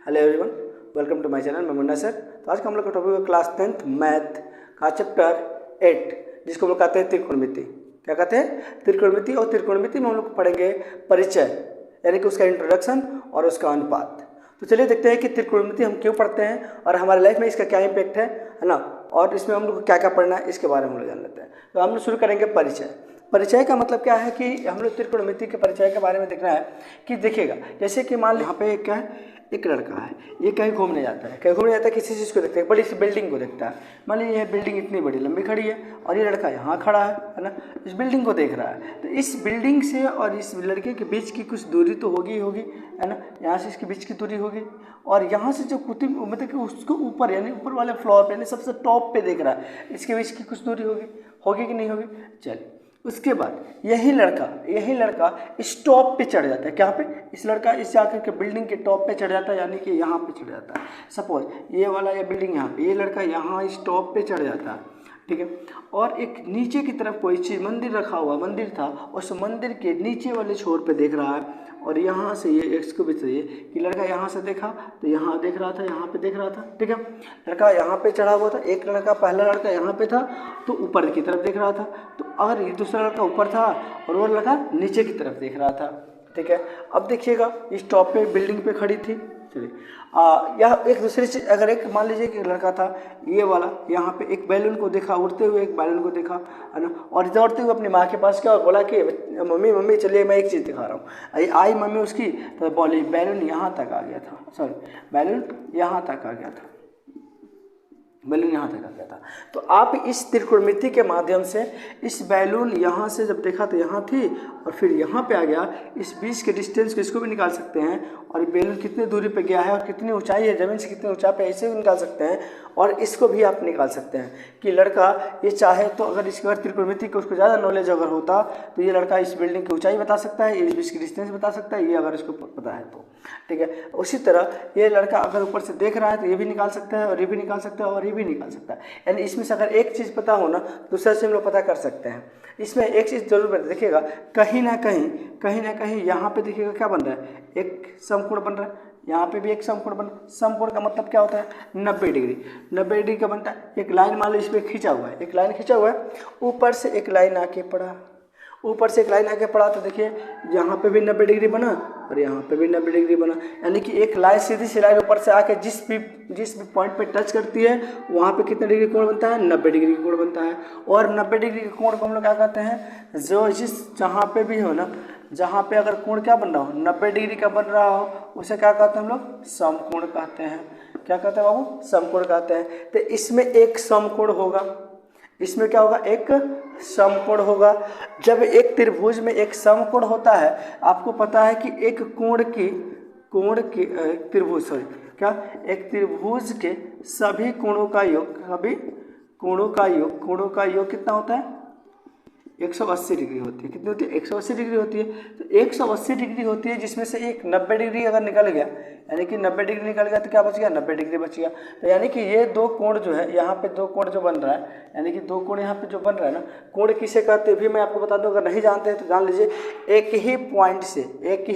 Hello everyone, welcome to my channel. मैं Munna sir. तो आज का हम लोग का टॉपिक है क्लास 10th मैथ का चैप्टर 8, जिसको हम लोग कहते हैं त्रिकोणमिति। क्या कहते हैं? त्रिकोणमिति। और त्रिकोणमिति में हम लोग पढ़ेंगे परिचय, यानी कि उसका इंट्रोडक्शन और उसका अनुपात। तो चलिए देखते हैं कि त्रिकोणमिति हम क्यों पढ़ते हैं और हमारे लाइफ में इसका क्या इम्पैक्ट है ना, और इसमें हम लोग को क्या क्या पढ़ना है इसके बारे में हम लोग जान लेते हैं। तो हम लोग शुरू करेंगे परिचय। परिचय का मतलब क्या है कि हम लोग त्रिकोणमिति के परिचय के बारे में देखना है कि देखिएगा, जैसे कि मान लो यहाँ पे क्या है, एक लड़का है, ये कहीं घूमने जाता है। कहीं घूमने जाता है, किसी चीज़ को देखता है, बड़ी सी बिल्डिंग को देखता है। मान लीजिए यह बिल्डिंग इतनी बड़ी लंबी खड़ी है और ये लड़का यहाँ खड़ा है ना, इस बिल्डिंग को देख रहा है। तो इस बिल्डिंग से और इस लड़के के बीच की कुछ दूरी तो होगी ही होगी, है ना। यहाँ से इसके बीच की दूरी होगी और यहाँ से जो मतलब कि उसको ऊपर यानी ऊपर वाले फ्लोर पे यानी सबसे टॉप पे देख रहा है, इसके बीच की कुछ दूरी होगी कि नहीं होगी। चलिए उसके बाद यही लड़का इस टॉप पे चढ़ जाता है। क्या पे? इस लड़का इस जाकर के बिल्डिंग के टॉप पे चढ़ जाता है, यानी कि यहाँ पे चढ़ जाता है। सपोज ये वाला ये बिल्डिंग यहाँ पे, ये लड़का यहाँ इस टॉप पे चढ़ जाता है, ठीक है। और एक नीचे की तरफ कोई चीज़ मंदिर रखा हुआ मंदिर था, उस मंदिर के नीचे वाले छोर पे देख रहा है और यहाँ से ये इसको भी चाहिए कि लड़का यहाँ से देखा तो यहाँ देख रहा था, यहाँ पे देख रहा था, ठीक है। लड़का यहाँ पे चढ़ा हुआ था, एक लड़का पहला लड़का यहाँ पे था तो ऊपर की तरफ देख रहा था। तो अगर ये दूसरा लड़का ऊपर था और वो लड़का नीचे की तरफ देख रहा था, ठीक है। अब देखिएगा इस टॉप पे बिल्डिंग पे खड़ी थी। चलिए यह एक दूसरी चीज़, अगर एक मान लीजिए कि लड़का था ये वाला, यहाँ पे एक बैलून को देखा, उड़ते हुए एक बैलून को देखा, है ना, और दौड़ते हुए अपनी माँ के पास गया और बोला कि मम्मी चलिए मैं एक चीज़ दिखा रहा हूँ। आई मम्मी उसकी, तो बोली बैलून यहाँ तक आ गया था, बैलून यहाँ तक आ गया था। तो आप इस त्रिकोणमिति के माध्यम से इस बैलून यहाँ से जब देखा तो यहाँ थी और फिर यहाँ पे आ गया, इस बीच के डिस्टेंस को इसको भी निकाल सकते हैं और बैलून कितने दूरी पे गया है और कितनी ऊंचाई है, ज़मीन से कितनी ऊंचाई पे, ऐसे भी निकाल सकते हैं। और इसको भी आप निकाल सकते हैं कि लड़का ये चाहे तो अगर इसके अगर त्रिकोणमिति को उसको ज़्यादा नॉलेज अगर होता तो ये लड़का इस बिल्डिंग की ऊंचाई बता सकता है, इस बीच की डिस्टेंस बता सकता है, ये अगर इसको पता है तो, ठीक है। उसी तरह ये लड़का अगर ऊपर से देख रहा है तो ये भी निकाल सकता है और ये भी निकाल सकता है और ये भी निकाल सकता है। यानी इसमें से अगर एक चीज़ पता हो ना, दूसरा से हम लोग पता कर सकते हैं। इसमें एक चीज़ जरूर देखिएगा, कहीं ना कहीं यहाँ पे देखिएगा क्या बन रहा है, एक समकोण बन रहा है, यहाँ पे भी एक समकोण बन। समकोण का मतलब क्या होता है? 90 डिग्री। 90 डिग्री का बनता है, एक लाइन मान लो इस पर खींचा हुआ है, एक लाइन खींचा हुआ है, ऊपर से एक लाइन आके पड़ा, तो देखिए यहाँ पे भी 90 डिग्री बना और यहाँ पे भी 90 डिग्री बना। यानी कि एक लाइन सीधी सी लाइन ऊपर से आके जिस भी पॉइंट पे टच करती है वहाँ पे कितने डिग्री कोण बनता है? 90 डिग्री का कोण बनता है। और 90 डिग्री के कोण को हम लोग क्या कहते हैं? जहाँ पे भी हो ना, जहाँ पे अगर कोण क्या बन रहा हो, 90 डिग्री का बन रहा हो, उसे क्या कहते हैं हम लोग? समकोण कहते हैं। क्या कहते हैं बाबू? समकोण कहते हैं। तो इसमें एक समकोण होगा, इसमें क्या होगा? एक समकोण होगा। जब एक त्रिभुज में एक समकोण होता है, आपको पता है कि एक एक त्रिभुज के सभी कोणों का योग कितना होता है? 180 डिग्री होती है। कितनी होती है? 180 डिग्री होती है। तो 180 डिग्री होती है, जिसमें से एक 90 डिग्री अगर निकल गया, यानी कि 90 डिग्री निकल गया तो क्या बच गया? 90 डिग्री बच गया। तो यानी कि ये दो कोण जो है, यहाँ पे दो कोण जो बन रहा है, यानी कि दो कोण यहाँ पे जो बन रहा है ना, कोण किसे कहते हैं भी मैं आपको बता दूं, अगर नहीं जानते हैं तो जान लीजिए। एक ही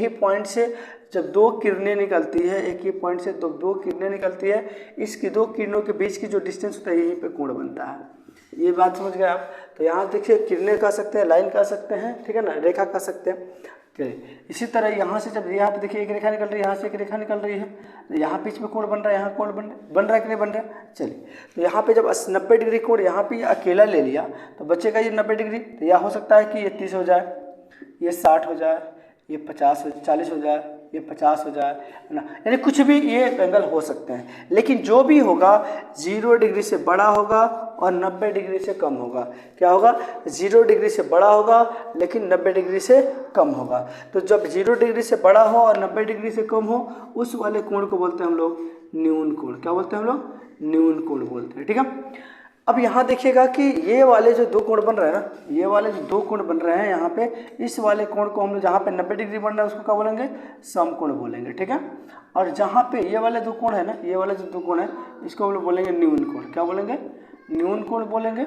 पॉइंट से जब दो किरणें निकलती है, एक ही पॉइंट से दो किरणें निकलती है, इसकी दो किरणों के बीच की जो डिस्टेंस होता है यहीं पे कोण बनता है। ये बात समझ गए आप? तो यहाँ देखिए किरणें कह सकते हैं, लाइन कह सकते हैं, ठीक है ना, रेखा कह सकते हैं। चलिए इसी तरह यहाँ से जब यहाँ पे देखिए एक रेखा निकल रही है, यहाँ से एक रेखा निकल रही है, तो यहाँ बीच में कोण बन रहा है, यहाँ कोण बन रहा है कि नहीं बन रहा है? चलिए तो यहाँ पे जब 90 डिग्री कोण यहाँ पे अकेला ले लिया तो बचेगा ये 90 डिग्री। तो यह हो सकता है कि ये 30 हो जाए, ये 60 हो जाए, ये 40 हो जाए, ये 50 हो जाए, है ना। यानी कुछ भी ये एंगल हो सकते हैं, लेकिन जो भी होगा 0 डिग्री से बड़ा होगा और 90 डिग्री से कम होगा। क्या होगा? 0 डिग्री से बड़ा होगा लेकिन 90 डिग्री से कम होगा। तो जब 0 डिग्री से बड़ा हो और 90 डिग्री से कम हो, उस वाले कोण को बोलते हैं हम लोग न्यून कोण। क्या बोलते हैं हम लोग? न्यून कोण बोलते हैं, ठीक है। अब यहाँ देखिएगा कि ये वाले जो दो कोण बन रहे हैं ना, ये वाले जो दो कोण बन रहे हैं यहाँ पे, इस वाले कोण को हम लोग जहाँ पे 90 डिग्री बन रहा है उसको क्या बोलेंगे? समकोण बोलेंगे, ठीक है। और जहाँ पे ये वाले दो कोण है ना, ये वाले जो दो कोण है, इसको हम लोग बोलेंगे न्यून कोण। क्या बोलेंगे? न्यून कोण बोलेंगे।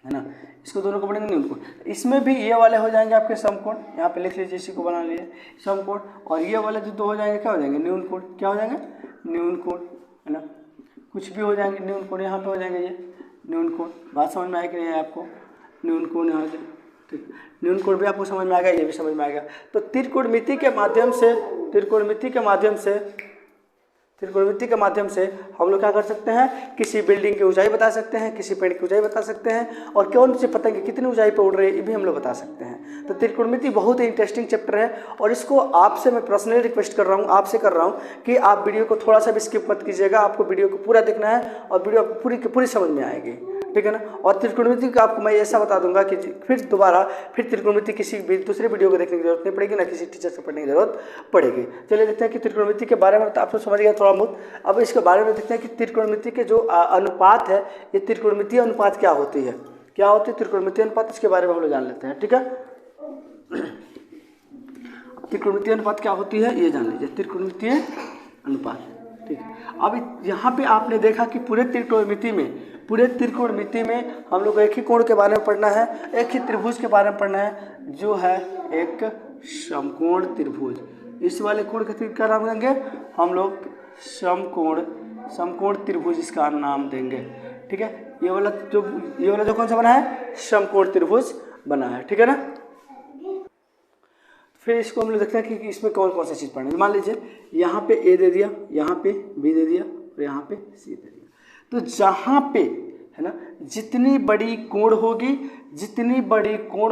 है ना, इसको दोनों को पढ़ेंगे न्यून कोण। इसमें भी ये वाले हो जाएंगे आपके समकोण, यहाँ पे लिख लीजिए, इसी को बना लीजिए समकोण, और ये वाले जो दो हो जाएंगे क्या हो जाएंगे, न्यून कोण। क्या हो जाएंगे, न्यून कोण, है ना, कुछ भी हो जाएंगे न्यून कोण, यहाँ पे हो जाएंगे ये न्यून कोण। बात समझ में आएगी नहीं है आपको, न्यून कोण यहाँ से, ठीक, न्यून कोण भी आपको समझ में आएगा, ये भी समझ में आएगा। तो त्रिकोणमिति के माध्यम से, त्रिकोणमिति के माध्यम से हम लोग क्या कर सकते हैं, किसी बिल्डिंग की ऊंचाई बता सकते हैं, किसी पेड़ की ऊंचाई बता सकते हैं, और कौन सी पतंग कितनी ऊंचाई पर उड़ रही है ये भी हम लोग बता सकते हैं। तो त्रिकोणमिति बहुत ही इंटरेस्टिंग चैप्टर है, और इसको आपसे मैं पर्सनली रिक्वेस्ट कर रहा हूँ, आपसे कर रहा हूँ कि आप वीडियो को थोड़ा सा भी स्किप मत कीजिएगा, आपको वीडियो को पूरा देखना है और वीडियो आपको पूरी की पूरी समझ में आएगी, ठीक है ना। और त्रिकोणमिति का आपको मैं ऐसा बता दूंगा कि फिर दोबारा त्रिकोणमिति किसी भी दूसरे वीडियो को देखने की जरूरत नहीं पड़ेगी, ना किसी टीचर से पढ़ने की जरूरत पड़ेगी। चलिए देखते हैं कि त्रिकोणमिति के बारे में आप लोग समझ गए थोड़ा बहुत। अब इसके बारे में देखते हैं कि त्रिकोणमिति के जो अनुपात है, ये त्रिकोणमिति अनुपात क्या होती है, क्या होती है त्रिकोणमिति अनुपात, इसके बारे में हम लोग जान लेते हैं, ठीक है। त्रिकोणमिति अनुपात क्या होती है ये जान लीजिए, त्रिकोणमिति अनुपात, ठीक है। अब यहाँ पे आपने देखा कि पूरे त्रिकोणमिति में हम लोग एक ही कोण के बारे में पढ़ना है, एक ही त्रिभुज के बारे में पढ़ना है, जो है एक समकोण त्रिभुज। इस वाले कोण का क्या नाम देंगे हम लोग, समकोण त्रिभुज इसका नाम देंगे, ठीक है। ये वाला जो कौन सा बना है, समकोण त्रिभुज बना है, ठीक है ना। फिर इसको हम लोग देखते हैं कि इसमें कौन कौन सी चीज़ पढ़नी है। मान लीजिए यहाँ पे ए दे दिया, यहाँ पे बी दे दिया और यहाँ पे सी दे दिया। तो जहाँ पे है ना जितनी बड़ी कोण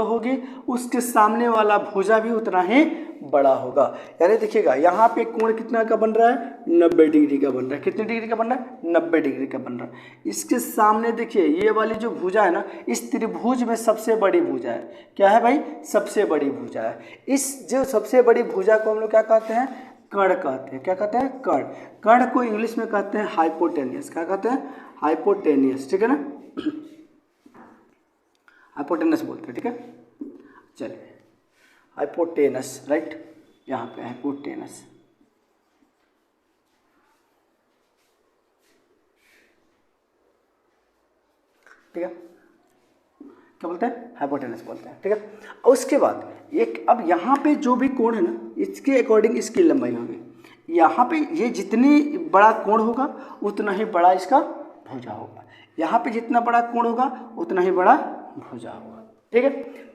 होगी उसके सामने वाला भुजा भी उतना ही बड़ा होगा। यानी देखिएगा यहाँ पे कोण कितना का बन रहा है, 90 डिग्री का बन रहा है। कितने डिग्री का बन रहा है, 90 डिग्री का बन रहा है। इसके सामने देखिए ये वाली जो भुजा है ना, इस त्रिभुज में सबसे बड़ी भुजा है। क्या है भाई, सबसे बड़ी भुजा है। इस जो सबसे बड़ी भुजा को हम लोग क्या कहते हैं, कर्ण कहते हैं। क्या कहते हैं, कर्ण। कर्ण को इंग्लिश में कहते हैं हाइपोटेनियस। क्या कहते हैं, हाइपोटेनियस, ठीक है ना, हाइपोटेनस बोलते हैं, ठीक है। चलिए हाइपोटेनस, राइट, यहाँ पे हाइपोटेनस, ठीक है। क्या बोलते हैं, हाइपोटेनस बोलते हैं, ठीक है। और उसके बाद एक, अब यहाँ पे जो भी कोण है ना, इसके अकॉर्डिंग इसकी लंबाई होगी। यहाँ पे ये जितनी बड़ा कोण होगा उतना ही बड़ा इसका भुजा होगा। यहाँ पे जितना बड़ा कोण होगा उतना ही बड़ा भुजा होगा, ठीक है।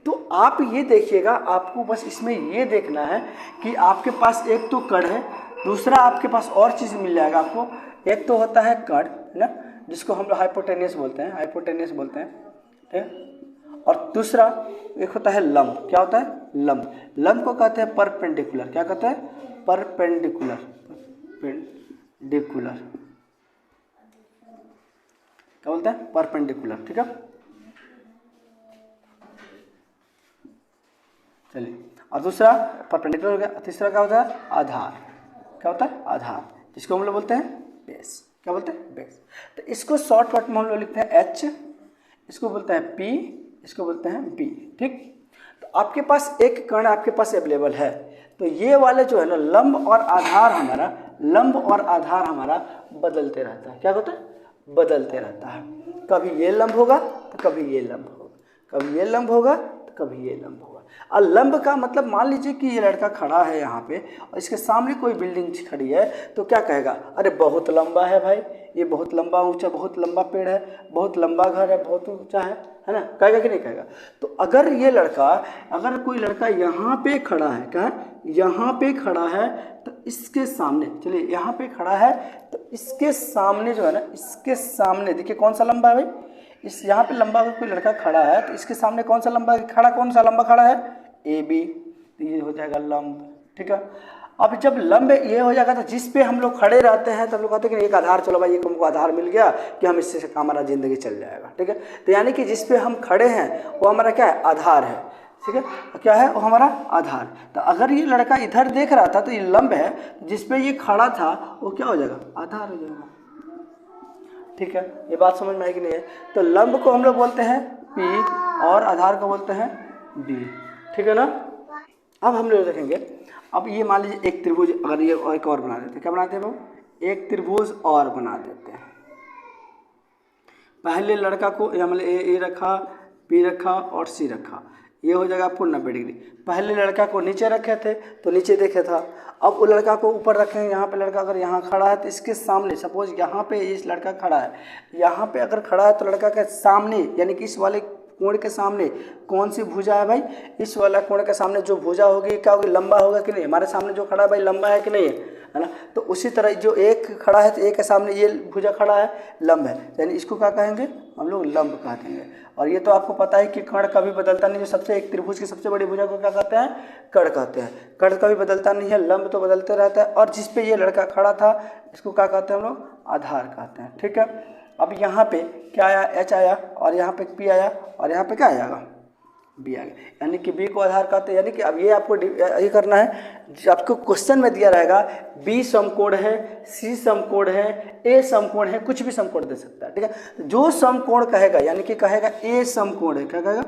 तो आप ये देखिएगा, आपको बस इसमें ये देखना है कि आपके पास एक तो कर्ण है, दूसरा आपके पास और चीज़ मिल जाएगा आपको। एक तो होता है कर्ण, है ना, जिसको हम लोग हाइपोटेनियस बोलते हैं, ठीक है। और दूसरा एक होता है लंब। क्या होता है, लंब। लंब को कहते हैं परपेंडिकुलर। क्या कहते हैं, परपेंडिकुलर, क्या बोलते हैं, परपेंडिकुलर, ठीक है। चलिए, और दूसरा परपेंडिकुलर हो गया। तीसरा क्या होता है, आधार। क्या होता है, आधार, जिसको हम लोग बोलते हैं बेस। क्या बोलते हैं, बेस। तो इसको शॉर्टकट में हम लोग लिखते हैं एच, इसको बोलते हैं पी, इसको बोलते हैं बी, ठीक। तो आपके पास एक कर्ण आपके पास अवेलेबल है, तो ये वाले जो है ना लंब और आधार हमारा बदलते रहता है। क्या होता है, बदलते रहता है। कभी ये लंब होगा तो कभी ये लंब होगा, कभी ये लंब होगा तो कभी ये लंब होगा। और लंब का मतलब, मान लीजिए कि ये लड़का खड़ा है यहाँ पे और इसके सामने कोई बिल्डिंग खड़ी है, तो क्या कहेगा, अरे बहुत लंबा है भाई, ये बहुत लंबा ऊंचा, बहुत लंबा पेड़ है, बहुत लंबा घर है, बहुत ऊंचा है ना, कहेगा कि नहीं कहेगा। तो अगर कोई लड़का यहाँ पे खड़ा है, क्या यहाँ पे खड़ा है, तो इसके सामने, चलिए यहाँ पे खड़ा है तो इसके सामने जो है ना, इसके सामने देखिए कौन सा लंबा है भाई, इस यहाँ पे लंबा कोई लड़का खड़ा है तो इसके सामने कौन सा लंबा खड़ा है, ए बी, तो ये हो जाएगा लंब, ठीक है। अब जब लंब ये हो जाएगा तो जिस पे हम लोग खड़े रहते हैं तो हम लोग कहते हैं कि एक आधार, चलो भाई एक हमको आधार मिल गया कि हम इससे हमारा ज़िंदगी चल जाएगा, ठीक है। तो यानी कि जिस पे हम खड़े हैं वो हमारा क्या है, आधार है, ठीक है। क्या है वो हमारा आधार। तो अगर ये लड़का इधर देख रहा था तो ये लंब है, जिस पे ये खड़ा था वो क्या हो जाएगा, आधार हो जाएगा, ठीक है। ये बात समझ में आई कि नहीं है। तो लंब को हम लोग बोलते हैं पी और आधार को बोलते हैं बी, ठीक है ना। अब हम लोग देखेंगे, अब ये मान लीजिए एक त्रिभुज, अगर ये एक और बना देते हैं, क्या बनाते हैं वो, एक त्रिभुज और बना देते हैं। पहले लड़का को, या मतलब ए रखा, बी रखा और सी रखा, ये हो जाएगा आपको 90 डिग्री। पहले लड़का को नीचे रखे थे तो नीचे देखे था, अब वो लड़का को ऊपर रखेंगे। यहाँ पे लड़का अगर यहाँ खड़ा है तो इसके सामने, सपोज यहाँ पे इस लड़का खड़ा है, यहाँ पे अगर खड़ा है तो लड़का के सामने यानी कि इस वाले कोण के सामने कौन सी भुजा है भाई, इस वाला कोण के सामने जो भुजा होगी क्या होगी, लंबा होगा कि नहीं। हमारे सामने जो खड़ा है भाई लंबा है कि नहीं है ना। तो उसी तरह जो एक खड़ा है तो एक के सामने ये भुजा खड़ा है, लंब है, यानी इसको क्या कहेंगे हम लोग, लंब कह देंगे। और ये तो आपको पता है कि कर्ण कभी बदलता नहीं, जो सबसे एक त्रिभुज की सबसे बड़ी भुजा को क्या कहते हैं, कर्ण कहते हैं। कर्ण कभी बदलता नहीं है, लंब तो बदलते रहता है। और जिस पे ये लड़का खड़ा था इसको क्या कहते हैं हम लोग, आधार कहते हैं, ठीक है। अब यहाँ पे क्या आया, एच आया, और यहाँ पे पी आया, और यहाँ पे क्या आएगा, बी आ गया, यानी कि बी को आधार कहते हैं। यानी कि अब ये आपको ये करना है, आपको क्वेश्चन में दिया रहेगा बी समकोण है, सी समकोण है, ए समकोण है, कुछ भी समकोण दे सकता है, ठीक है। जो समकोण कहेगा यानी कि कहेगा ए समकोण है, क्या कहेगा,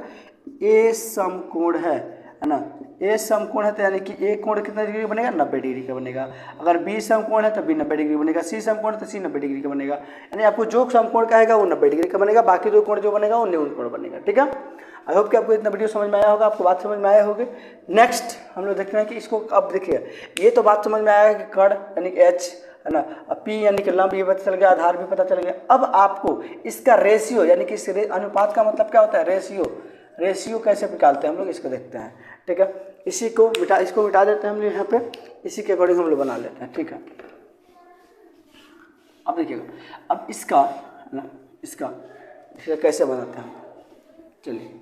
ए समकोण है ना। ए समकोण है तो यानी कि ए कोण कितना डिग्री बनेगा, 90 डिग्री का बनेगा। अगर बी समकोण है तो बी 90 डिग्री बनेगा, सी समकोण है तो सी 90 डिग्री का बनेगा। यानी आपको जो समकोण कहेगा वो 90 डिग्री का बनेगा, बाकी दो कोण जो बनेगा वो न्यून कोण बनेगा, ठीक है। आई होप कि आपको इतना वीडियो समझ में आया होगा, आपको बात समझ में आए होंगे। नेक्स्ट हम लोग देखते हैं कि इसको अब देखिए, ये तो बात समझ में आया कि कर्ण यानी कि एच है ना, पी यानी कि लंब, ये पता चल गया, आधार भी पता चल गया। अब आपको इसका रेशियो यानी कि इस अनुपात का मतलब क्या होता है, रेशियो कैसे निकालते हैं हम लोग, इसको देखते हैं, ठीक है। इसको मिटा देते हैं हम लोग यहाँ पे, इसी के अकॉर्डिंग हम लोग बना लेते हैं, ठीक है। अब देखिएगा, अब इसका कैसे बनाते हैं, चलिए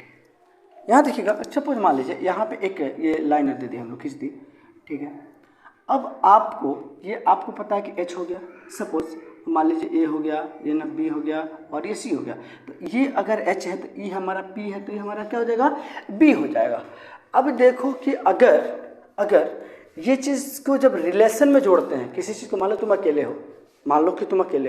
यहाँ देखिएगा। सपोज मान लीजिए यहाँ पे एक ये लाइनर दे दी हम लोग, खींच दी, ठीक है। अब आपको पता है कि एच हो गया, सपोज मान लीजिए ए हो गया, ये ना बी हो गया और ये सी हो गया। तो ये अगर एच है तो ई हमारा पी है, तो ये हमारा क्या हो जाएगा, बी हो जाएगा। अब देखो कि अगर ये चीज़ को जब रिलेशन में जोड़ते हैं, किसी चीज़ को मान लो तुम अकेले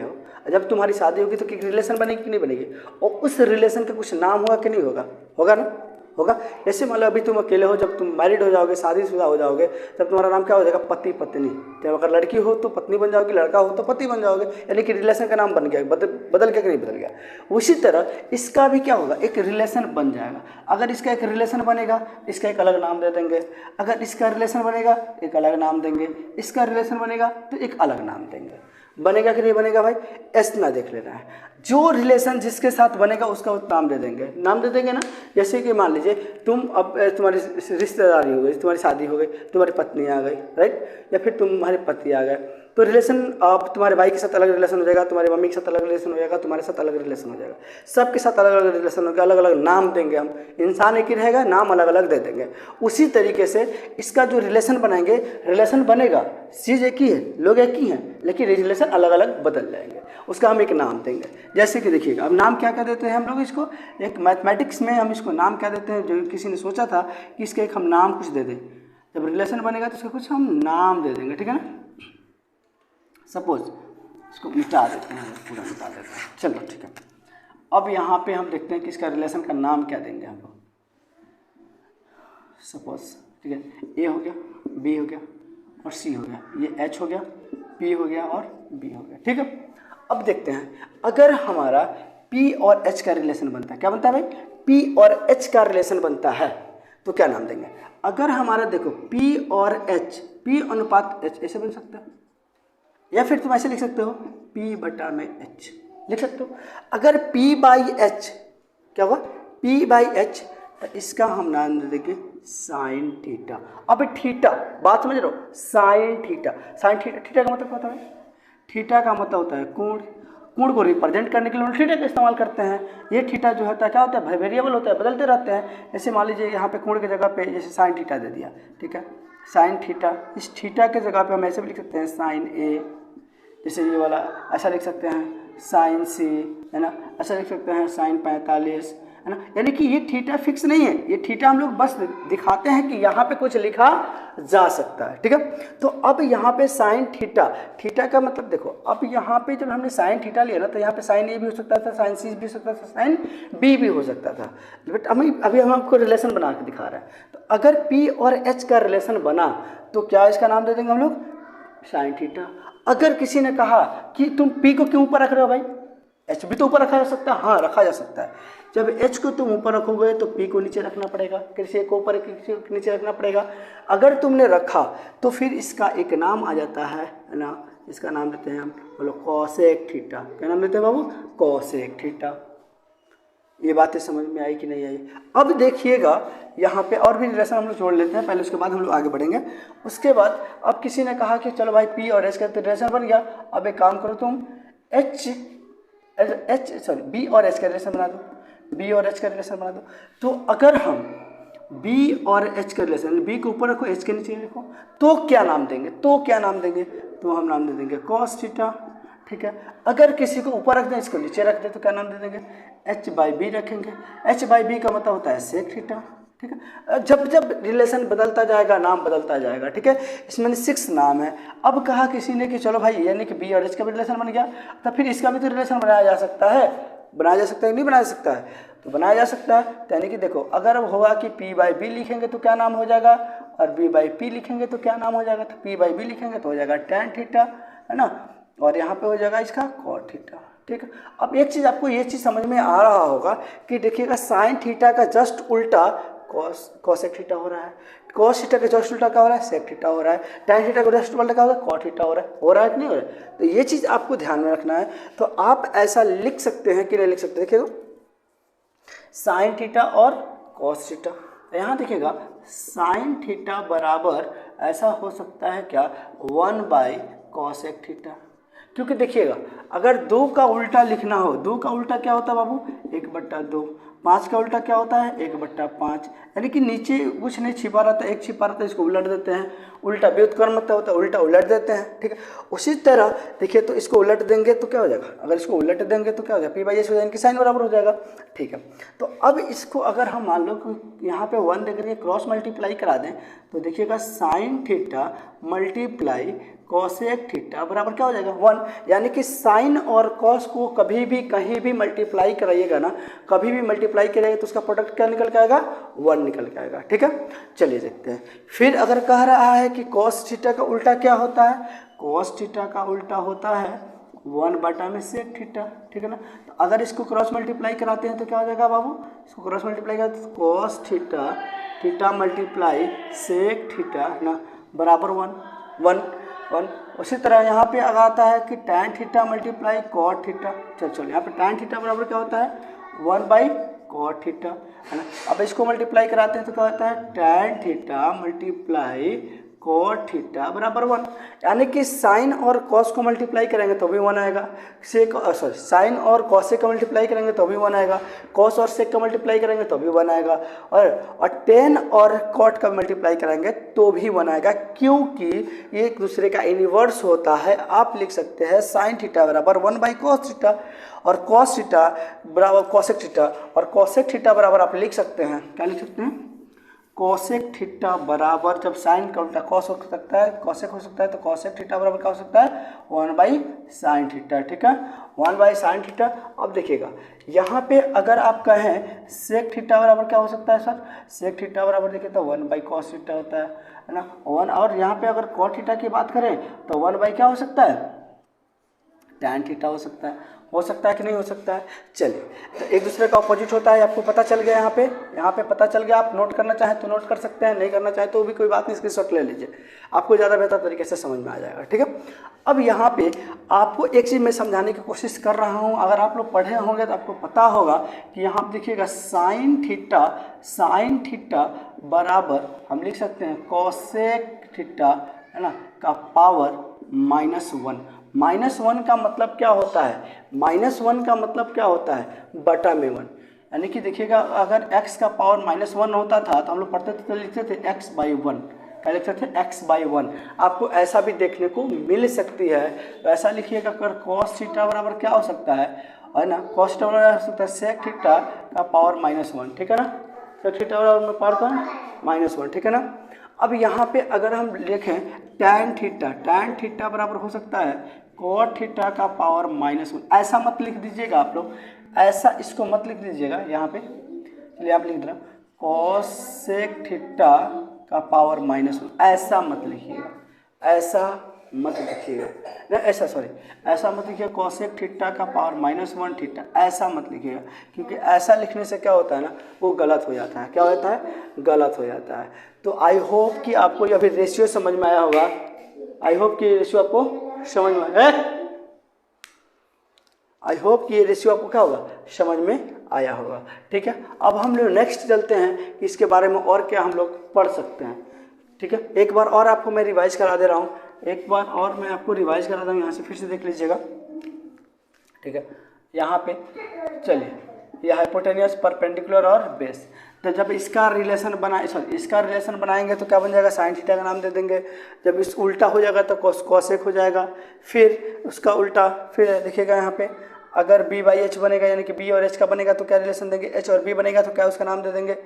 हो, जब तुम्हारी शादी होगी तो रिलेशन बनेगी कि नहीं बनेगी, और उस रिलेशन का कुछ नाम होगा कि नहीं होगा ना, होगा। जैसे मान लो अभी तुम अकेले हो, जब तुम मैरिड हो जाओगे, शादीशुदा हो जाओगे, तब तुम्हारा नाम क्या हो जाएगा, पति पत्नी। जब अगर लड़की हो तो पत्नी बन जाओगी, लड़का हो तो पति बन जाओगे, यानी कि रिलेशन का नाम बन गया, बदल गया कि नहीं बदल गया। उसी तरह इसका भी क्या होगा, एक रिलेशन बन जाएगा। अगर इसका एक रिलेशन बनेगा, इसका एक अलग नाम दे देंगे। अगर इसका रिलेशन बनेगा, एक अलग नाम देंगे। इसका रिलेशन बनेगा तो एक अलग नाम देंगे। बनेगा कि नहीं बनेगा भाई, एस ना देख लेना है। जो रिलेशन जिसके साथ बनेगा उसका नाम दे देंगे ना। जैसे कि मान लीजिए तुम अब तुम्हारी रिश्तेदारी हो गई, तुम्हारी शादी हो गई, तुम्हारी पत्नी आ गई, राइट, या फिर तुम्हारे पति आ गए, तो रिलेशन अब तुम्हारे भाई के साथ अलग रिलेशन हो जाएगा, तुम्हारी मम्मी के साथ अलग रिलेशन हो जाएगा, तुम्हारे साथ अलग रिलेशन हो जाएगा, सबके साथ अलग अलग रिलेशन होगा, अलग अलग नाम देंगे हम। इंसान एक ही रहेगा, नाम अलग अलग दे देंगे। उसी तरीके से इसका जो रिलेशन बनाएंगे, रिलेशन बनेगा, चीज़ एक ही है, लोग एक ही हैं, लेकिन रिलेशन अलग अलग बदल जाएंगे, उसका हम एक नाम देंगे। जैसे कि देखिएगा, अब नाम क्या क्या देते हैं हम लोग इसको, एक मैथमेटिक्स में हम इसको नाम क्या देते हैं, जो किसी ने सोचा था कि इसका एक हम नाम कुछ दे दें। जब रिलेशन बनेगा तो इसका कुछ हम नाम दे देंगे, ठीक है ना। सपोज इसको मिटा देते हैं, पूरा मिटा देते हैं, चलो ठीक है। अब यहाँ पे हम देखते हैं कि इसका रिलेशन का नाम क्या देंगे हम लोग। सपोज ठीक है, ए हो गया, बी हो गया और सी हो गया, ये एच हो गया, पी हो गया और बी हो गया, ठीक है। अब देखते हैं अगर हमारा पी और एच का रिलेशन बनता है, क्या बनता है भाई, पी और एच का रिलेशन बनता है, तो क्या नाम देंगे। अगर हमारा देखो पी और एच, पी अनुपात एच ऐसे बन सकता है, या फिर तुम ऐसे लिख सकते हो P बटा में H लिख सकते हो। अगर P बाई एच क्या होगा, P बाई एच, तो इसका हम नाम दे देंगे साइन थीटा। अब थीटा बात समझ रहे हो, साइन थीटा थीटा का मतलब क्या होता है, थीटा का मतलब होता है कोण को रिप्रेजेंट करने के लिए हम थीटा का इस्तेमाल करते हैं। ये थीटा जो होता है क्या होता है, वेरिएबल होता है, बदलते रहते हैं। जैसे मान लीजिए यहाँ पे कोण की जगह पे जैसे साइन थीटा दे दिया, ठीक है, साइन थीटा, इस थीटा के जगह पे हम ऐसे भी लिख सकते हैं साइन ए, जैसे ये वाला ऐसा लिख सकते हैं साइन सी, है ना, ऐसा लिख सकते हैं साइन 45, है ना। यानी कि ये थीटा फिक्स नहीं है, ये थीटा हम लोग बस दिखाते हैं कि यहाँ पे कुछ लिखा जा सकता है, ठीक है। तो अब यहाँ पे साइन थीटा का मतलब देखो, अब यहाँ पे जब हमने साइन थीटा लिया ना, तो यहाँ पे साइन ए भी हो सकता था, साइन सी भी हो सकता था, साइन बी भी हो सकता था, बट अभी हम आपको रिलेशन बना के दिखा रहे हैं। तो अगर पी और एच का रिलेशन बना तो क्या इसका नाम दे देंगे हम लोग, साइन थीटा। अगर किसी ने कहा कि तुम पी को क्यों ऊपर रख रहे हो भाई, एच भी तो ऊपर रखा जा सकता है, हाँ रखा जा सकता है। जब एच को तुम ऊपर रखोगे तो पी को नीचे रखना पड़ेगा, किसी एक को ऊपर किसी को नीचे रखना पड़ेगा। अगर तुमने रखा तो फिर इसका एक नाम आ जाता है ना, इसका नाम लेते हैं हम, बोलो कॉसेक थीटा। क्या नाम लेते हैं बाबू? Cosec theta. ये बातें समझ में आई कि नहीं आई? अब देखिएगा यहाँ पे और भी रिलेशन हम लोग जोड़ लेते हैं पहले, उसके बाद हम लोग आगे बढ़ेंगे। उसके बाद अब किसी ने कहा कि चलो भाई पी और एच का तो रिलेशन बन गया, अब एक काम करो तुम बी और एच का रिलेशन बना दो, बी और एच का रिलेशन बना दो। तो अगर हम बी और एच का रिलेशन, बी को ऊपर रखो एच के नीचे रखो, तो क्या नाम देंगे? तो हम नाम दे देंगे कॉस थीटा, ठीक है। अगर किसी को ऊपर रख दें, इसको नीचे रख दें, तो क्या नाम दे देंगे? एच बाई बी रखेंगे। एच बाई बी का मतलब होता है सेक थीटा, ठीक है। जब जब रिलेशन बदलता जाएगा नाम बदलता जाएगा, ठीक है। इसमें 6 नाम है। अब कहा किसी ने कि चलो भाई यानी कि बी और एच का भी रिलेशन बन गया, तो फिर इसका भी तो रिलेशन बनाया जा सकता है, नहीं बनाया जा सकता है? तो बनाया जा सकता है। यानी कि देखो अगर होगा कि पी बाई बी लिखेंगे तो क्या नाम हो जाएगा, और बी बाई पी लिखेंगे तो क्या नाम हो जाएगा? तो पी बाई बी लिखेंगे तो हो जाएगा टैन थीटा, है ना, और यहाँ पे हो जाएगा इसका कॉट थीटा, ठीक है। अब एक चीज़ आपको ये चीज़ समझ में आ रहा होगा कि देखिएगा साइन थीटा का जस्ट उल्टा कॉसेक थीटा हो रहा है, कॉस थीटा का जस्ट उल्टा क्या हो रहा है? सेक थीटा हो रहा है, टैन थीटा का जस्ट उल्टा क्या हो रहा है? कॉट थीटा हो रहा है कि नहीं हो रहा है? तो ये चीज़ आपको ध्यान में रखना है। तो आप ऐसा लिख सकते हैं कि नहीं लिख सकते? देखिएगा साइन थीटा और कॉस थीटा, यहाँ देखिएगा साइन थीटा बराबर ऐसा हो सकता है क्या? 1/कॉसेक थीटा। क्योंकि देखिएगा अगर 2 का उल्टा लिखना हो, 2 का उल्टा क्या होता है बाबू? 1/2। 5 का उल्टा क्या होता है? 1/5। यानी कि नीचे कुछ नहीं छिपा रहता, एक छिपा रहता है, इसको उलट देते हैं। उल्टा व्युत्क्रम होता है, उल्टा उलट देते हैं, ठीक है। उसी तरह देखिए तो इसको उलट देंगे तो क्या हो जाएगा? अगर इसको उलट देंगे तो क्या हो जाएगा? पी बाई एस हो जाएगा, इनकी साइन बराबर हो जाएगा, ठीक है। तो अब इसको अगर हम मान लो यहाँ पे 1 देकर के क्रॉस मल्टीप्लाई करा दें तो देखिएगा sine theta multiply cosec theta बराबर क्या हो जाएगा? 1। यानी कि साइन और कॉस को कभी भी कहीं भी मल्टीप्लाई कराइएगा ना, कभी भी मल्टीप्लाई करिएगा तो उसका प्रोडक्ट क्या निकल के आएगा? 1 निकल के आएगा, ठीक है। चलिए देखते हैं। फिर अगर कह रहा है कि कॉस थीटा का उल्टा क्या होता है? कॉस थीटा का उल्टा होता है 1/सेक थीटा, ठीक है ना। तो अगर इसको क्रॉस मल्टीप्लाई कराते हैं तो क्या हो जाएगा बाबू? इसको क्रॉस मल्टीप्लाई कराते हैं तो cos theta multiply sec theta ना बराबर 1। उसी तरह यहाँ पे अगर आता है कि tan theta multiply cot theta, चलो यहाँ पे टैन थीटा बराबर क्या होता है? 1/कॉट थीटा, है ना। अब इसको मल्टीप्लाई कराते हैं तो क्या होता है? Tan theta multiply cot theta बराबर 1। यानी कि साइन और कॉस को मल्टीप्लाई करेंगे तो भी 1 आएगा, साइन और कॉसेक का मल्टीप्लाई करेंगे तो भी 1 आएगा, कॉस और सेक का मल्टीप्लाई करेंगे तो भी 1 आएगा, और टेन और कॉट का मल्टीप्लाई करेंगे तो भी 1 आएगा, क्योंकि ये एक दूसरे का इनवर्स होता है। आप लिख सकते हैं साइन थीटा बराबर 1/कॉस थीटा, और कॉस थीटा बराबर कॉसेक थीटा, और कॉसेक थीटा बराबर आप लिख सकते हैं, क्या लिख सकते हैं? कॉसेक थीटा बराबर, जब साइन का उल्टा कॉस हो सकता है, कॉसेक हो सकता है, तो कॉसेक थीटा बराबर क्या हो सकता है? 1/साइन थीटा, ठीक है, 1/साइन थीटा। अब देखिएगा यहाँ पे अगर आप कहें सेक थीटा बराबर क्या हो सकता है सर? सेक थीटा बराबर देखिए तो 1/कॉस थीटा होता है ना, 1। और यहाँ पे अगर कॉट थीटा की बात करें तो 1/ क्या हो सकता है? टैन थीटा हो सकता है कि नहीं हो सकता है? चलिए, तो एक दूसरे का अपोजिट होता है, आपको पता चल गया। यहाँ पे पता चल गया। आप नोट करना चाहें तो नोट कर सकते हैं, नहीं करना चाहें तो भी कोई बात नहीं, स्क्रीनशॉट ले लीजिए, आपको ज़्यादा बेहतर तरीके से समझ में आ जाएगा, ठीक है। अब यहाँ पे आपको एक चीज़ मैं समझाने की कोशिश कर रहा हूँ, अगर आप लोग पढ़े होंगे तो आपको पता होगा कि यहाँ पर देखिएगा साइन थीटा बराबर हम लिख सकते हैं कॉसेक थीटा, है ना, का पावर -1। -1 का मतलब क्या होता है? -1 का मतलब क्या होता है? बटा में 1। यानी कि देखिएगा अगर x का पावर -1 होता था तो हम लोग पढ़ते थे तो लिखते थे x/1, क्या लिखते थे? x/1। आपको ऐसा भी देखने को मिल सकती है, तो ऐसा लिखिएगा अगर cos थीटा बराबर क्या हो सकता है ना, cos थीटा बराबर हो सकता है sec थीटा का पावर -1, ठीक है ना, sec थीटा बराबर में पावर का -1, ठीक है ना। अब यहाँ पे अगर हम लिखें टैन थीटा बराबर हो सकता है कॉट थीटा का पावर -1। ऐसा मत लिख दीजिएगा आप लोग, ऐसा इसको मत लिख दीजिएगा यहाँ पे, चलिए आप लिख देना कॉसेक थीटा का पावर -1, ऐसा मत लिखिएगा, ऐसा मत लिखिएगा ना, ऐसा सॉरी ऐसा मत लिखिएगा कॉसेक थीटा का पावर -1 थीटा, ऐसा मत लिखिएगा, क्योंकि ऐसा लिखने से क्या होता है ना, वो गलत हो जाता है। क्या होता है? गलत हो जाता है। तो आई होप कि आपको अभी रेशियो समझ में आया होगा। आई होप कि रेशियो आपको समझ में आया, आई होप कि ये रेशियो आपको क्या होगा, समझ में आया होगा। ठीक है, अब हम लोग नेक्स्ट चलते हैं कि इसके बारे में और क्या हम लोग पढ़ सकते हैं। ठीक है, एक बार और आपको मैं रिवाइज करा दे रहा हूँ, एक बार और मैं आपको रिवाइज करा दूँ, यहाँ से फिर से देख लीजिएगा। ठीक है, यहाँ पे चलिए, यह हाइपोटेनियस, परपेंडिकुलर और बेस। तो जब इसका रिलेशन इसका रिलेशन बनाएंगे तो क्या बन जाएगा, साइन थीटा का नाम दे देंगे। जब इस उल्टा हो जाएगा तो कॉसेक हो जाएगा। फिर उसका उल्टा, फिर देखिएगा यहाँ पे अगर b/h बनेगा, यानी कि b और h का बनेगा तो क्या रिलेशन देंगे, h और b बनेगा तो क्या उसका नाम दे देंगे।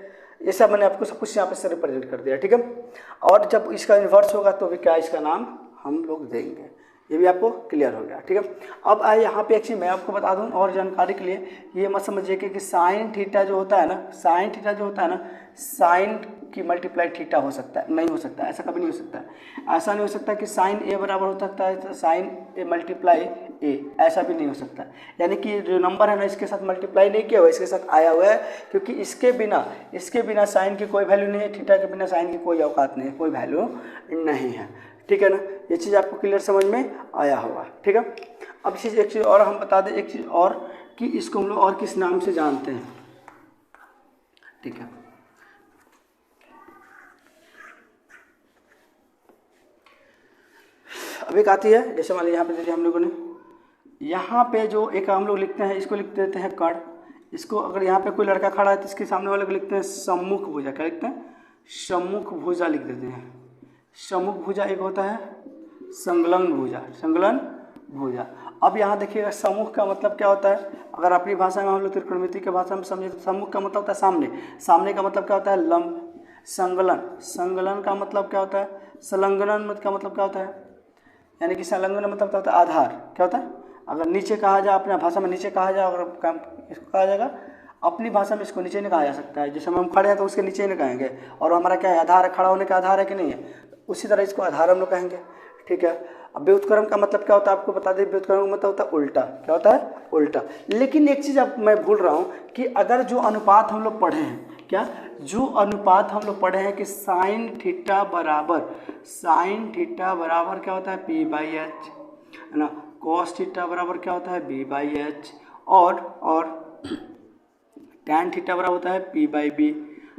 ये सब मैंने आपको सब कुछ यहाँ पे से रिप्रेजेंट कर दिया। ठीक है, और जब इसका इन्वर्स होगा तो भी क्या इसका नाम हम लोग देंगे। ये भी आपको क्लियर हो गया। ठीक है, अब आइए यहाँ पे एक चीज़ मैं आपको बता दूँ और जानकारी के लिए, ये मत समझिए कि साइन थीटा जो होता है ना, साइन थीटा जो होता है ना, साइन की मल्टीप्लाई थीटा हो सकता है, नहीं हो सकता, ऐसा कभी नहीं हो सकता है। ऐसा नहीं हो सकता कि साइन ए बराबर हो सकता है तो साइन ए मल्टीप्लाई ए, ऐसा भी नहीं हो सकता। यानी कि जो नंबर है ना, इसके साथ मल्टीप्लाई नहीं किया हुआ, इसके साथ आया हुआ है, क्योंकि इसके बिना साइन की कोई वैल्यू नहीं है, थीटा के बिना साइन की कोई औकात नहीं है, कोई वैल्यू नहीं है। ठीक है ना, ये चीज़ आपको क्लियर समझ में आया होगा। ठीक है, अब एक चीज़ और हम बता दें, एक चीज़ और कि इसको हम लोग और किस नाम से जानते हैं। ठीक है, अब एक आती है, जैसे मान लीजिए यहाँ पे देखिए हम लोगों ने यहाँ पे जो एक हम लोग लिखते हैं, इसको लिख देते हैं कण। इसको अगर यहाँ पे कोई लड़का खड़ा है तो इसके सामने वाले को लिखते हैं सम्मुख भुजा। क्या लिखते हैं? सम्मुख भुजा लिख देते हैं। सम्मुख भुजा एक होता है संलग्न भुजा, संलग्न भुजा। अब यहाँ देखिएगा सम्मुख का मतलब क्या होता है, अगर अपनी भाषा में हम लोग त्रिकोणमिति की भाषा में समझे तो सम्मुख का मतलब होता है सामने, सामने का मतलब क्या होता है लंब। संलग्न, संलग्न का मतलब क्या होता है, संलग्न का मतलब क्या होता है, यानी कि संलग्न मतलब क्या होता है आधार। क्या होता है, अगर नीचे कहा जाए, अपने भाषा में नीचे कहा जाए, अगर इसको कहा जाएगा अपनी भाषा में, इसको नीचे नहीं कहा जा सकता है। जैसे हम खड़े हैं तो उसके नीचे नहीं कहेंगे, और हमारा क्या है आधार है, खड़ा होने का आधार है कि नहीं है, उसी तरह इसको आधार हम लोग कहेंगे। ठीक है, अब व्युत्क्रम का मतलब क्या होता है आपको बता दें, व्युत्क्रम का मतलब होता है उल्टा। क्या होता है? उल्टा। लेकिन एक चीज़ अब मैं भूल रहा हूँ कि अगर जो अनुपात हम लोग पढ़े हैं, क्या जो अनुपात हम लोग पढ़े हैं कि साइन थीटा बराबर क्या होता है p/h, है ना, कॉस थीटा बराबर क्या होता है b/h, और टैन थीटा बराबर होता है p/b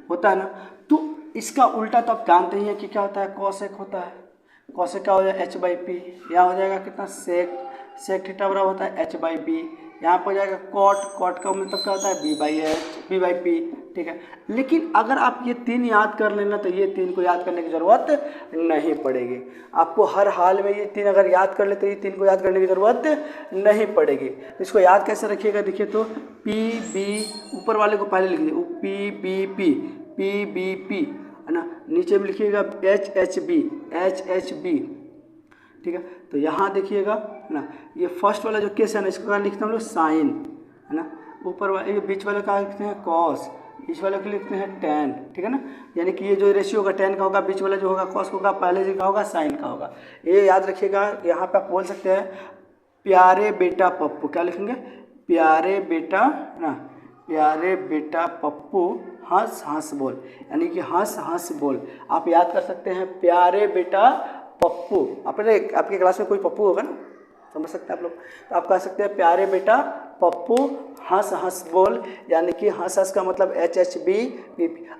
होता है ना। तो इसका उल्टा तो आप जानते ही हैं कि क्या होता है, कॉसेक होता है। कॉसेक क्या हो जाएगा h/p, यहाँ हो जाएगा कितना सेक थीटा बराबर होता है h/b, यहाँ पर हो जाएगा कॉट का मतलब क्या होता है b/p। ठीक है, लेकिन अगर आप ये तीन याद कर लेना तो ये तीन को याद करने की ज़रूरत नहीं पड़ेगी आपको। हर हाल में ये तीन अगर याद कर ले तो ये तीन को याद करने की ज़रूरत नहीं पड़ेगी। इसको याद कैसे रखिएगा, देखिए तो p/b, ऊपर वाले को पहले लिख दीजिए p/b है ना, नीचे में लिखिएगा h/b। ठीक है, तो यहाँ देखिएगा है ना, ये फर्स्ट वाला जो केस है ना, इसको क्या लिखते हैं हम लोग साइन, है ना। ऊपर वाले ये बीच वाले का लिखते हैं कॉस, बीच वाले को लिखते हैं टैन। ठीक है ना, यानी कि ये जो रेशियो होगा टैन का होगा, बीच वाला जो होगा कॉस होगा, पहले जो का होगा साइन का होगा। ये याद रखिएगा। यहाँ पे आप बोल सकते हैं प्यारे बेटा पप्पू, क्या लिखेंगे, प्यारे बेटा, है ना, प्यारे बेटा पप्पू हंस हंस बोल, यानी कि हंस हंस बोल। आप याद कर सकते हैं प्यारे बेटा पप्पू। आपके क्लास में कोई पप्पू होगा ना, समझ सकते हैं आप लोग, तो आप कह सकते हैं प्यारे बेटा पप्पू हंस हंस बोल, यानी कि हंस हंस का मतलब HHB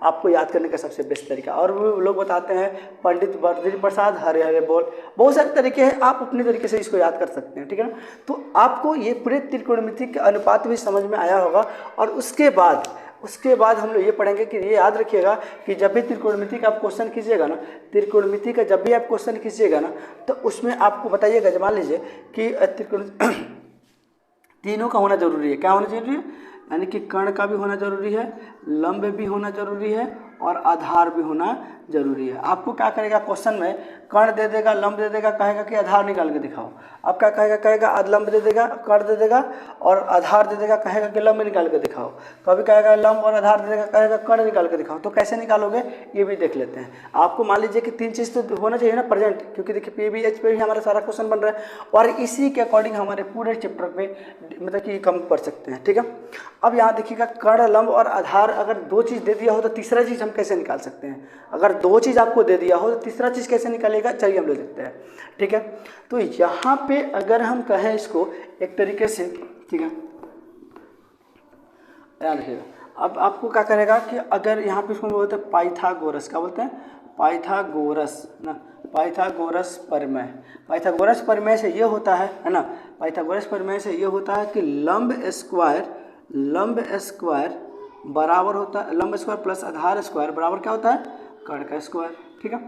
आपको याद करने का सबसे बेस्ट तरीका। और वो लोग बताते हैं पंडित बद्री प्रसाद हरे हरे बोल, बहुत सारे तरीके हैं, आप अपने तरीके से इसको याद कर सकते हैं। ठीक है ना, तो आपको ये पूरे त्रिकोणमिति के अनुपात भी समझ में आया होगा। और उसके बाद हम लोग ये पढ़ेंगे कि ये याद रखिएगा कि जब भी त्रिकोणमिति का आप क्वेश्चन कीजिएगा ना, त्रिकोणमिति का जब भी आप क्वेश्चन कीजिएगा ना, तो उसमें आपको बताइएगा, मान लीजिए कि तीनों का होना जरूरी है। क्या होना जरूरी है, यानी कि कर्ण का भी होना जरूरी है, लंब भी होना जरूरी है, और आधार भी होना जरूरी है। आपको क्या करेगा, क्वेश्चन में कर्ण दे देगा, लंब दे देगा, कहेगा कि आधार निकाल के दिखाओ। अब क्या कहेगा लंब दे देगा, कर्ण दे देगा और आधार दे देगा, कहेगा कि लंब निकाल के दिखाओ। कभी कहेगा लंब और आधार दे देगा, कहेगा कर्ण निकाल के दिखाओ। तो कैसे निकालोगे ये भी देख लेते हैं। आपको मान लीजिए कि 3 चीज़ तो होना चाहिए ना प्रेजेंट, क्योंकि देखिए PBH पे भी हमारा सारा क्वेश्चन बन रहा है और इसी के अकॉर्डिंग हमारे पूरे चैप्टर पे मतलब कि कम कर सकते हैं। ठीक है, अब यहाँ देखिएगा कर्ण, लंब और आधार अगर 2 चीज़ दे दिया हो तो तीसरा चीज़ हम कैसे निकाल सकते हैं। अगर 2 चीज़ आपको दे दिया हो तो तीसरा चीज़ कैसे निकालेगा, चलिए हम ले लेते हैं। ठीक है, तो यहाँ पे अगर हम कहें इसको एक तरीके से, ठीक है, याद रखिएगा। अब आपको क्या करेगा कि अगर यहाँ पे इसको बोलते हैं पाइथागोरस, क्या बोलते हैं, पाइथागोरस ना, पाइथागोरस प्रमेय। पाइथागोरस प्रमेय से ये होता है ना, पाइथागोरस प्रमेय से ये होता है कि लंब स्क्वायर बराबर होता है, लंब स्क्वायर प्लस आधार स्क्वायर बराबर क्या होता है, कर्ण का स्क्वायर। ठीक है,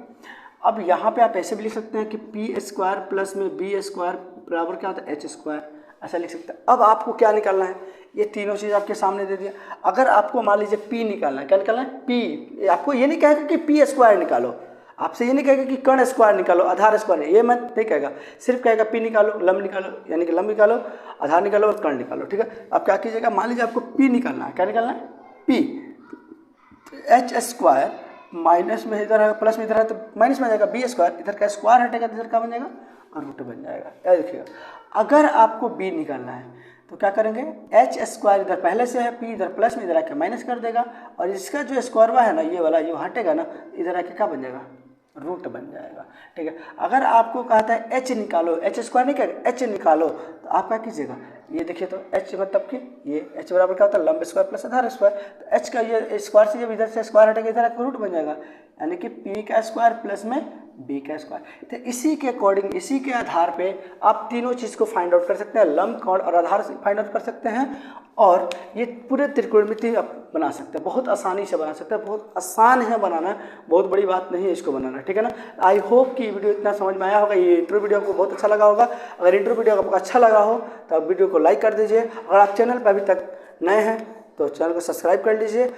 अब यहाँ पे आप ऐसे भी लिख सकते हैं कि पी स्क्वायर प्लस में बी स्क्वायर बराबर क्या होता है, एच स्क्वायर, ऐसा लिख सकते हैं। अब आपको क्या निकालना है, ये तीनों चीज़ आपके सामने दे दिया। अगर आपको मान लीजिए पी निकालना है, क्या निकालना है, पी, आपको ये नहीं कहेगा कि पी स्क्वायर निकालो, आपसे ये नहीं कहेगा कि कर्ण स्क्वायर निकालो, आधार स्क्वायर, ये मत नहीं कहेगा, सिर्फ कहेगा पी निकालो, लंब निकालो, यानी कि लंब निकालो, आधार निकालो और कर्ण निकालो। ठीक है, अब क्या कीजिएगा, मान लीजिए आपको पी निकालना है, क्या निकालना है, पी, एच स्क्वायर माइनस में इधर है, प्लस में इधर है तो माइनस में आ जाएगा, बी स्क्वायर, इधर का स्क्वायर हटेगा तो इधर क्या बन जाएगा, और रूट बन जाएगा। याद रखिएगा, अगर आपको बी निकालना है तो क्या करेंगे, एच स्क्वायर इधर पहले से है, पी इधर प्लस में इधर आके माइनस कर देगा और इसका जो स्क्वायर है ना, ये वाला ये हटेगा ना, इधर आके क्या बन जाएगा, रूट बन जाएगा। ठीक है, अगर आपको कहता है एच निकालो, एच स्क्वायर नहीं कहेगा, एच निकालो, तो आप क्या कीजिएगा, ये देखिए तो एच मतलब कि ये एच बराबर क्या होता है, लंब स्क्वायर प्लस आधार स्क्वायर, तो एच का ये स्क्वायर से जब इधर से स्क्वायर हटेगा इधर आकर रूट बन जाएगा, यानी कि पी का स्क्वायर प्लस में बी का स्क्वायर। तो इसी के अकॉर्डिंग, इसी के आधार पे आप तीनों चीज़ को फाइंड आउट कर सकते हैं, लंब, कर्ण और आधार से फाइंड आउट कर सकते हैं और ये पूरे त्रिकोणमिति आप बना सकते हैं, बहुत आसानी से बना सकते हैं, बहुत आसान है बनाना, बहुत बड़ी बात नहीं है इसको बनाना। ठीक है ना, आई होप कि वीडियो इतना समझ में आया होगा, ये इंट्रो वीडियो आपको बहुत अच्छा लगा होगा। अगर इंट्रो वीडियो आपको अच्छा लगा हो तो आप वीडियो को लाइक कर दीजिए, अगर आप चैनल पर अभी तक नए हैं तो चैनल को सब्सक्राइब कर लीजिए।